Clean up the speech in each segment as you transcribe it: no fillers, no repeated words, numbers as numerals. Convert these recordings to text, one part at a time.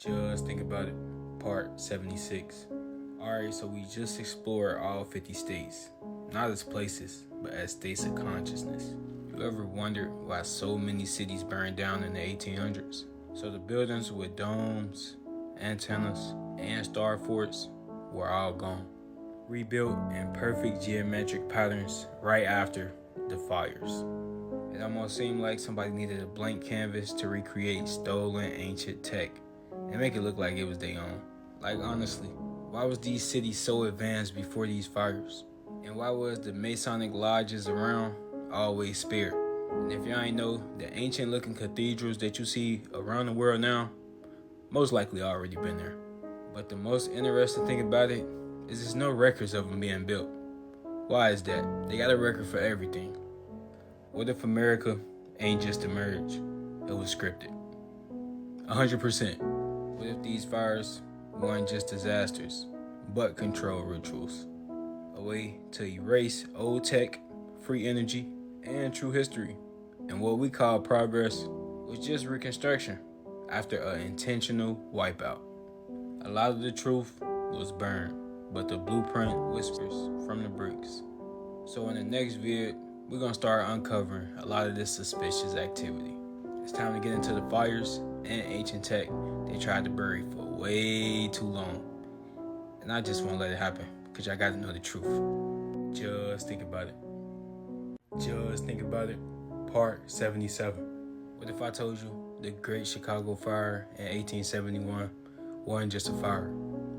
Just think about it. Part 76. Alright, so we just explored all 50 states. Not as places, but as states of consciousness. You ever wondered why so many cities burned down in the 1800s? So the buildings with domes, antennas, and star forts were all gone. Rebuilt in perfect geometric patterns right after the fires. It almost seemed like somebody needed a blank canvas to recreate stolen ancient tech and make it look like it was their own. Like honestly, why was these cities so advanced before these fires? And why was the Masonic lodges around always spared? And if y'all ain't know, the ancient looking cathedrals that you see around the world now, most likely already been there. But the most interesting thing about it is there's no records of them being built. Why is that? They got a record for everything. What if America ain't just emerged? It was scripted. 100%. What if these fires weren't just disasters, but control rituals? A way to erase old tech, free energy, and true history. And what we call progress was just reconstruction after an intentional wipeout. A lot of the truth was burned, but the blueprint whispers from the bricks. So in the next vid, we're gonna start uncovering a lot of this suspicious activity. It's time to get into the fires and ancient tech they tried to bury for way too long. And I just won't let it happen, because y'all gotta know the truth. Just think about it. Just think about it. Part 77. What if I told you the Great Chicago Fire in 1871 wasn't just a fire,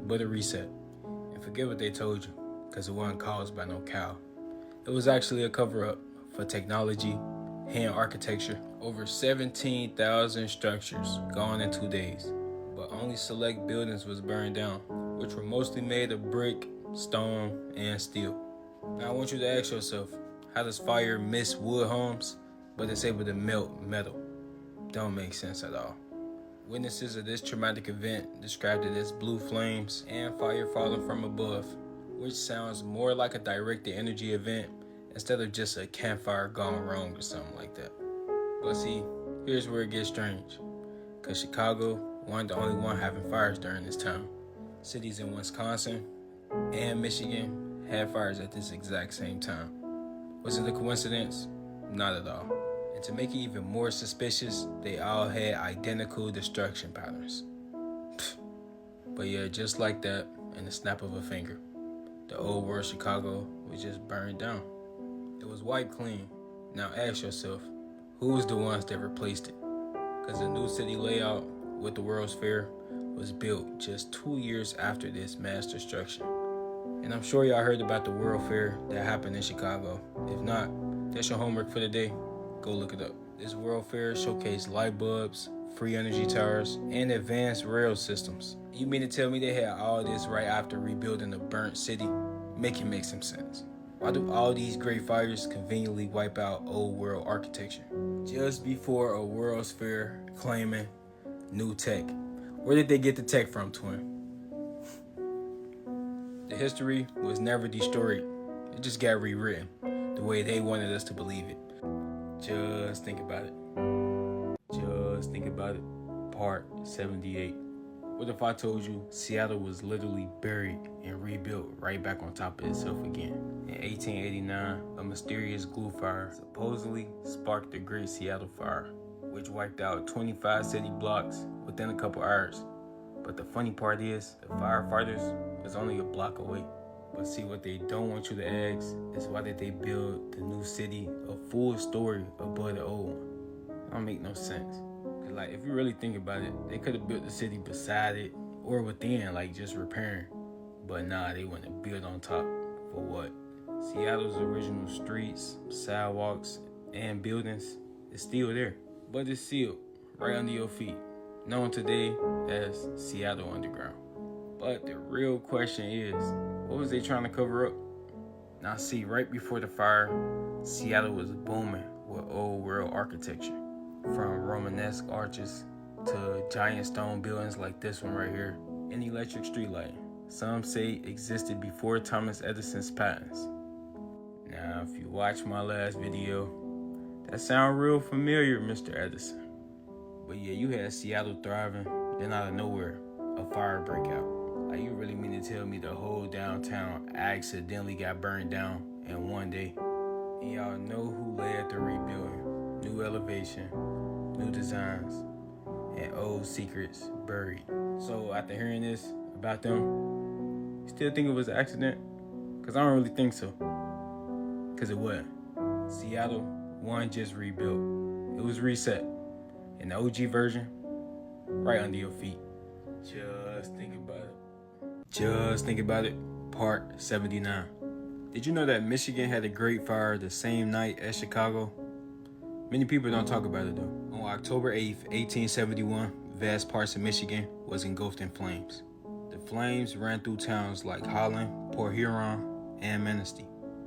but a reset? And forget what they told you, because it wasn't caused by no cow. It was actually a cover-up for technology, hand architecture. Over 17,000 structures gone in 2 days, but only select buildings was burned down, which were mostly made of brick, stone, and steel. Now I want you to ask yourself, how does fire miss wood homes, but it's able to melt metal? Don't make sense at all. Witnesses of this traumatic event described it as blue flames and fire falling from above, which sounds more like a directed energy event instead of just a campfire gone wrong or something like that. But see, here's where it gets strange, because Chicago wasn't the only one having fires during this time. Cities in Wisconsin and Michigan had fires at this exact same time. Was it a coincidence? Not at all. And to make it even more suspicious, they all had identical destruction patterns. But yeah, just like that, in the snap of a finger, the old world Chicago was just burned down. It was wiped clean. Now ask yourself, who was the ones that replaced it? Because the new city layout with the World's Fair was built just 2 years after this mass destruction. And I'm sure y'all heard about the World Fair that happened in Chicago. If not, that's your homework for the day. Go look it up. This World Fair showcased light bulbs, free energy towers, and advanced rail systems. You mean to tell me they had all this right after rebuilding a burnt city? Make it make some sense. Why do all these great fires conveniently wipe out old world architecture just before a World's Fair claiming new tech? Where did they get the tech from, twin? The history was never destroyed. It just got rewritten the way they wanted us to believe it. Just think about it. Just think about it. Part 78. What if I told you Seattle was literally buried and rebuilt right back on top of itself again? In 1889, a mysterious glue fire supposedly sparked the Great Seattle Fire, which wiped out 25 city blocks within a couple hours. But the funny part is, the firefighters was only a block away. But see, what they don't want you to ask is why did they build the new city a full story above the old one? It don't make no sense. Cause like, if you really think about it, they could have built the city beside it or within, like just repairing. But nah, they want to build on top. For what? Seattle's original streets, sidewalks, and buildings is still there, but it's sealed right under your feet, known today as Seattle Underground. But the real question is, what was they trying to cover up? Now see, right before the fire, Seattle was booming with old world architecture, from Romanesque arches to giant stone buildings like this one right here, and electric street lighting. Some say existed before Thomas Edison's patents. Now, if you watch my last video, that sound real familiar, Mr. Edison. But yeah, you had Seattle thriving Then out of nowhere, a fire break out. Like, you really mean to tell me the whole downtown accidentally got burned down in one day? And y'all know who led the rebuilding. New elevation, new designs, and old secrets buried. So after hearing this about them, you still think it was an accident? Because I don't really think so. Because it wasn't. Seattle wasn't just rebuilt. It was reset. In the OG version, right under your feet. Just think about it. Just think about it. Part 79. Did you know that Michigan had a great fire the same night as Chicago? Many people don't talk about it though. On October 8th, 1871, vast parts of Michigan was engulfed in flames. The flames ran through towns like Holland, Port Huron, and Manistee.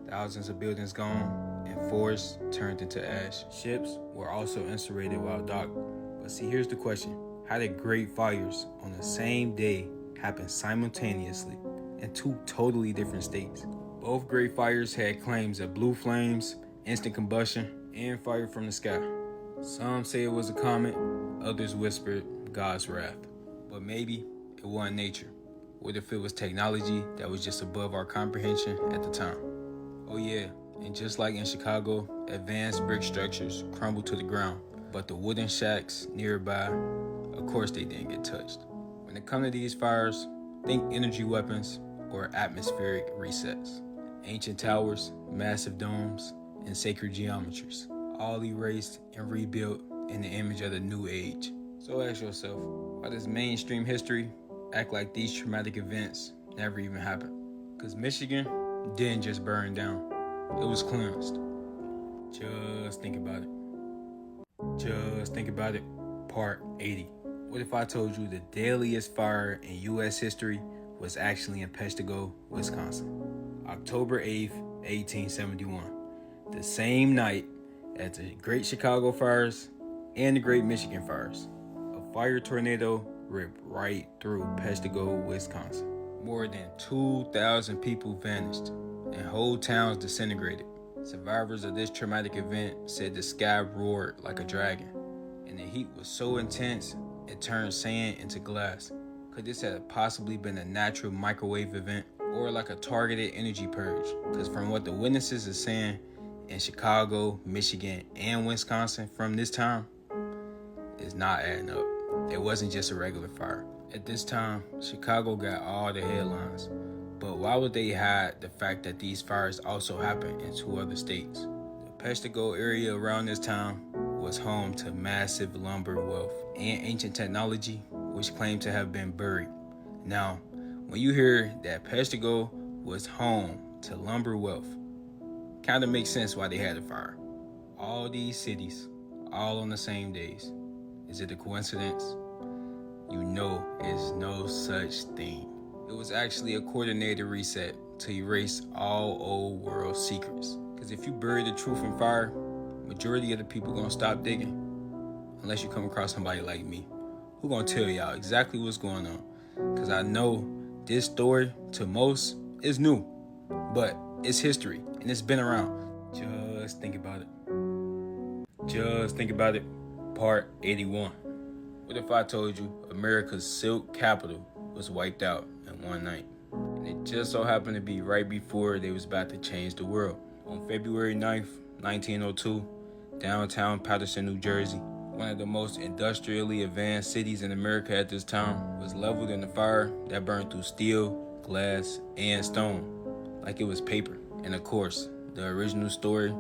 Thousands of buildings gone, and forests turned into ash. Ships were also incinerated while docked. But see, here's the question. How did great fires on the same day happen simultaneously in two totally different states? Both great fires had claims of blue flames, instant combustion, and fire from the sky. Some say it was a comet, others whispered God's wrath. But maybe it wasn't nature. What if it was technology that was just above our comprehension at the time? Oh yeah, and just like in Chicago, advanced brick structures crumbled to the ground, but the wooden shacks nearby, of course they didn't get touched. When it comes to these fires, think energy weapons or atmospheric resets. Ancient towers, massive domes, and sacred geometries, all erased and rebuilt in the image of the new age. So ask yourself, why does mainstream history act like these traumatic events never even happened? Because Michigan didn't just burn down, it was cleansed. Just think about it. Just think about it. Part 80. What if I told you the deadliest fire in U.S. history was actually in Peshtigo, Wisconsin? October 8th, 1871. The same night as the Great Chicago Fires and the Great Michigan Fires. A fire tornado ripped right through Peshtigo, Wisconsin. More than 2,000 people vanished and whole towns disintegrated. Survivors of this traumatic event said the sky roared like a dragon, and the heat was so intense it turned sand into glass. Could this have possibly been a natural microwave event or like a targeted energy purge? Because from what the witnesses are saying in Chicago, Michigan, and Wisconsin from this time, it's not adding up. It wasn't just a regular fire. At this time, Chicago got all the headlines, but why would they hide the fact that these fires also happened in two other states? The Peshtigo area around this time was home to massive lumber wealth and ancient technology, which claimed to have been buried. Now, when you hear that Peshtigo was home to lumber wealth, kind of makes sense why they had a fire. All these cities, all on the same days. Is it a coincidence? You know it's no such thing. It was actually a coordinated reset to erase all old world secrets. Because if you bury the truth in fire, majority of the people gonna stop digging. Unless you come across somebody like me, who gonna tell y'all exactly what's going on. Because I know this story to most is new, but it's history and it's been around. Just think about it. Just think about it. Part 81. What if I told you America's silk capital was wiped out in one night? And it just so happened to be right before they was about to change the world. On February 9th, 1902, downtown Paterson, New Jersey, one of the most industrially advanced cities in America at this time, was leveled in a fire that burned through steel, glass, and stone like it was paper. And of course, the original story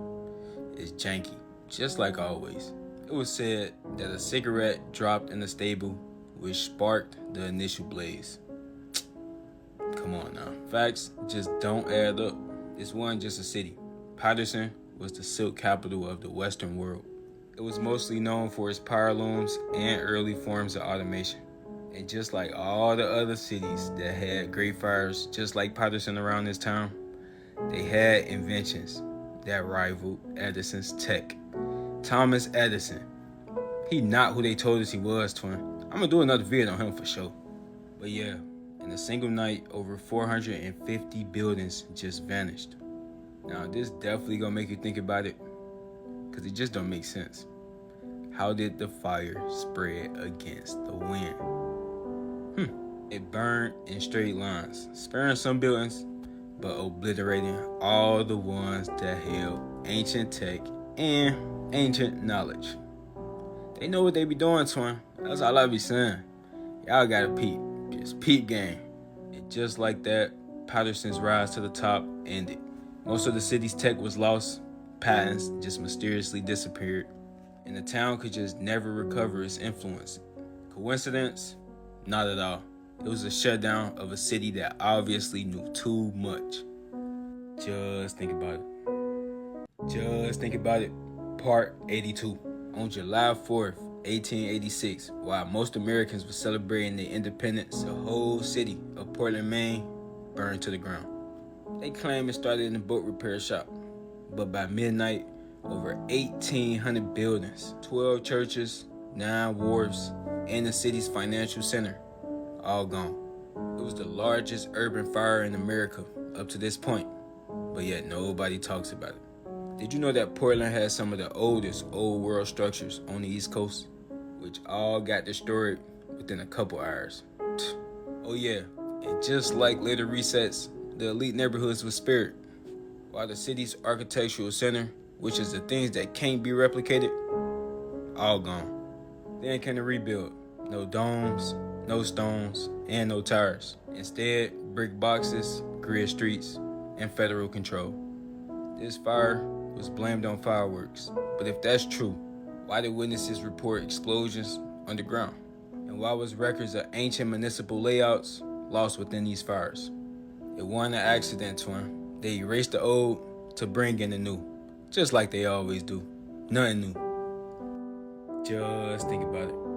is janky, just like always. It was said that a cigarette dropped in the stable, which sparked the initial blaze. Come on now. Facts just don't add up. This wasn't just a city. Paterson was the silk capital of the Western world. It was mostly known for its power looms and early forms of automation. And just like all the other cities that had great fires, just like Paterson around this time, they had inventions that rivaled Edison's tech. Thomas Edison. He not who they told us he was, twin. I'm gonna do another video on him for sure. But yeah, in a single night, over 450 buildings just vanished. Now, this definitely gonna make you think about it, because it just don't make sense. How did the fire spread against the wind? It burned in straight lines, sparing some buildings, but obliterating all the ones that held ancient tech and ancient knowledge. They know what they be doing, twin. That's all I be saying. Y'all gotta peep. Just peep game. And just like that, Patterson's rise to the top ended. Most of the city's tech was lost, patents just mysteriously disappeared, and the town could just never recover its influence. Coincidence? Not at all. It was a shutdown of a city that obviously knew too much. Just think about it. Just think about it. Part 82. On July 4th, 1886, while most Americans were celebrating their independence, the whole city of Portland, Maine, burned to the ground. They claim it started in a boat repair shop, but by midnight, over 1,800 buildings, 12 churches, 9 wharves, and the city's financial center, all gone. It was the largest urban fire in America up to this point, but yet nobody talks about it. Did you know that Portland has some of the oldest old world structures on the East Coast, which all got destroyed within a couple hours? Oh yeah, and just like later resets, the elite neighborhoods were spared, while the city's architectural center, which is the things that can't be replicated, all gone. Then came the rebuild. No domes, no stones, and no tires. Instead, brick boxes, grid streets, and federal control. This fire was blamed on fireworks. But if that's true, why did witnesses report explosions underground? And why was records of ancient municipal layouts lost within these fires? It wasn't an accident, twin. They erased the old to bring in the new, just like they always do. Nothing new. Just think about it.